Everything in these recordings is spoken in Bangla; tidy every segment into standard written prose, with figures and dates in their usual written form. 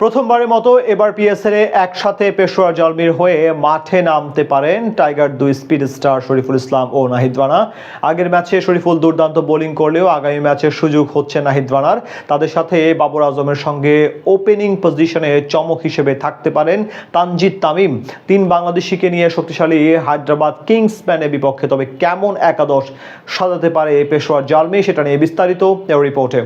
প্রথমবারের মতো এবার পিএসএলে একসাথে পেশোয়ার জালমির হয়ে মাঠে নামতে পারেন টাইগার দুই স্পিড স্টার শরীফুল ইসলাম ও নাহিদ রানা। আগের ম্যাচে শরীফুল দুর্দান্ত বোলিং করলেও আগামী ম্যাচের সুযোগ হচ্ছে নাহিদ রানার। তাদের সাথে বাবর আজমের সঙ্গে ওপেনিং পজিশনে চমক হিসেবে থাকতে পারেন তানজিদ তামিম। তিন বাংলাদেশিকে নিয়ে শক্তিশালী হায়দ্রাবাদ কিংসম্যানের বিপক্ষে তবে কেমন একাদশ সাজাতে পারে পেশোয়ার জালমি, সেটা নিয়ে বিস্তারিত রিপোর্টে।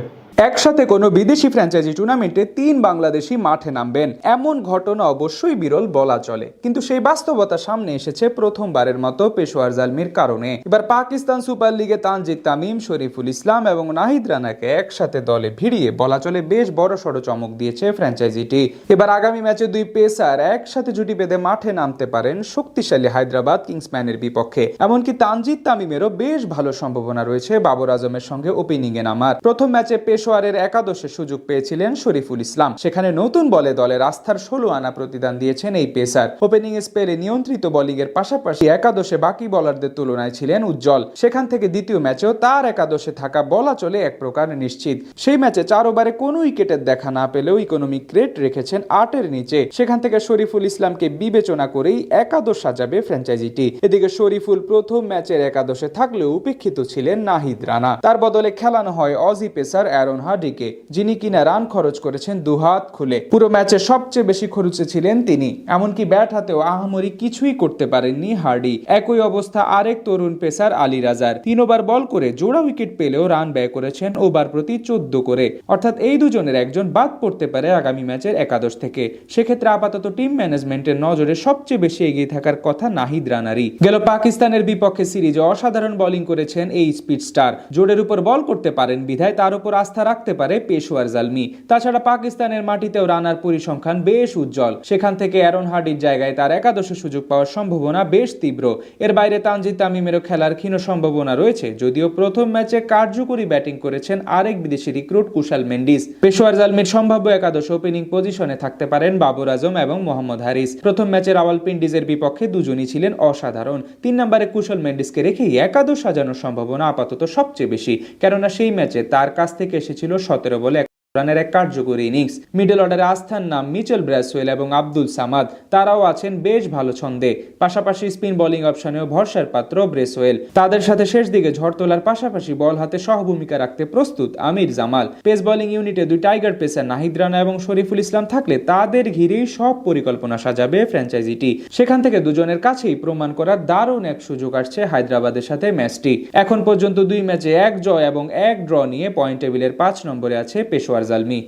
একসাথে কোনো বিদেশি ফ্র্যাঞ্চাইজি টুর্নামেন্টে তিন বাংলাদেশি মাঠে নামবেন, এমন ঘটনা অবশ্যই বিরল বলা চলে। কিন্তু সেই বাস্তবতা সামনে এসেছে প্রথমবারের মতো পেশোয়ার জালমির কারণে। এবার পাকিস্তান সুপার লিগে তানজিদ তামিম, শরীফুল ইসলাম এবং নাহিদ রানাকে একসাথে দলে ভিড়িয়ে বলা চলে বেশ বড়সড় চমক দিয়েছে ফ্র্যাঞ্চাইজিটি। এবার আগামী ম্যাচে দুই পেসার একসাথে জুটি বেঁধে মাঠে নামতে পারেন শক্তিশালী হায়দ্রাবাদ কিংসম্যানের বিপক্ষে। এমনকি তানজিদ তামিমেরও বেশ ভালো সম্ভাবনা রয়েছে বাবর আজমের সঙ্গে ওপেনিংয়ে নামার। প্রথম ম্যাচে পেশোয়ারের একাদশে সুযোগ পেয়েছিলেন শরীফুল ইসলাম। সেখানে নতুন বলে দলের আস্থার 16 আনা প্রতিদান দিয়েছেন এই পেসার। ওপেনিং স্পেলে নিয়ন্ত্রিত বোলিং এর পাশাপাশি একাদশে বাকি বোলারদের তুলনায় ছিলেন উজ্জ্বল। সেখান থেকে দ্বিতীয় ম্যাচেও তার একাদশে থাকা বলা চলে এক প্রকার নিশ্চিত। সেই ম্যাচে 4 ওভারে কোনো উইকেটের দেখা না পেলেও ইকোনমিক রেট রেখেছেন 8-এর নিচে। সেখান থেকে শরীফুল ইসলামকে বিবেচনা করেই একাদশ সাজাবে ফ্র্যাঞ্চাইজিটি। এদিকে শরীফুল প্রথম ম্যাচের একাদশে থাকলেও উপেক্ষিত ছিলেন নাহিদ রানা। তার বদলে খেলানো হয় অজি পেসার অ্যারন হার্ডিকে, যিনি কিনা রান খরচ করেছেন দুহাত খুলে। পুরো ম্যাচে সবচেয়ে বেশি খরচে ছিলেন তিনি। এমনকি ব্যাট হাতেও আহামরি কিছুই করতে পারেননি হার্ডি। একই অবস্থা আরেক তরুণ পেসার আলী রাজার। 3 ওভার বল করে জোড়া উইকেট পেলেও রান ব্যয় করেছেন ওভার প্রতি 14 করে। অর্থাৎ এই দুজনের একজন বাদ পড়তে পারে আগামী ম্যাচের একাদশ থেকে। সেক্ষেত্রে আপাতত টিম ম্যানেজমেন্টের নজরে সবচেয়ে বেশি এগিয়ে থাকার কথা নাহিদ রানারই। গেল পাকিস্তানের বিপক্ষে সিরিজে অসাধারণ বোলিং করেছেন এই স্পিড স্টার। জোরের উপর বল করতে পারেন বিধায় তার উপর আস্থা রাখতে পারে পেশোয়ার জালমি। তাছাড়া পাকিস্তানের মাটিতেও রানার পরিসংখ্যান বেশ উজ্জ্বল। সেখান থেকে অ্যারন হার্ডির জায়গায় তার একাদশে সুযোগ পাওয়ার সম্ভাবনা বেশ তীব্র। এর বাইরে তানজিদ তামিমেরও খেলার ক্ষীণ সম্ভাবনা রয়েছে, যদিও প্রথম ম্যাচে কার্যকরী ব্যাটিং করেছেন আরেক বিদেশি রিক্রুট কুশাল মেন্ডিস। পেশোয়ার জালমির সম্ভাব্য একাদশ ওপেনিং পজিশনে থাকতে পারেন বাবর আজম এবং মোহাম্মদ হারিস। প্রথম ম্যাচে রাওয়ালপিন্ডিজের বিপক্ষে দুজনই ছিলেন অসাধারণ। 3 নম্বরে কুশল মেন্ডিসকে রেখেই একাদশ সাজানোর সম্ভাবনা আপাতত সবচেয়ে বেশি, কেননা সেই ম্যাচে তার কাছ থেকে এসেছিল 17 বলে রানের এক কার্যকরী ইনিংস। মিডল অর্ডারে আস্থার নাম মিচেল ব্রাসওয়েল এবং আব্দুল সামাদ, তারাও আছেন বেশ ভালো ছন্দে। পাশাপাশি স্পিন বোলিং অপশনেও ভরসার পাত্র ব্রেসওয়েল। তাদের সাথে শেষ দিকে ঝড় তোলার পাশাপাশি বল হাতে সহভূমিকা রাখতে প্রস্তুত আমির জামাল। পেস বোলিং ইউনিটে দুই টাইগার পেসার নাহিদ রানা এবং শরীফুল ইসলাম থাকলে তাদের ঘিরেই সব পরিকল্পনা সাজাবে ফ্র্যাঞ্চাইজিটি। সেখান থেকে দুজনের কাছেই প্রমাণ করার দারুণ এক সুযোগ আসছে হায়দ্রাবাদের সাথে ম্যাচটি। এখন পর্যন্ত 2 ম্যাচে 1 জয় এবং 1 ড্র নিয়ে পয়েন্ট টেবিলের 5 নম্বরে আছে পেশোয়ার জালমি।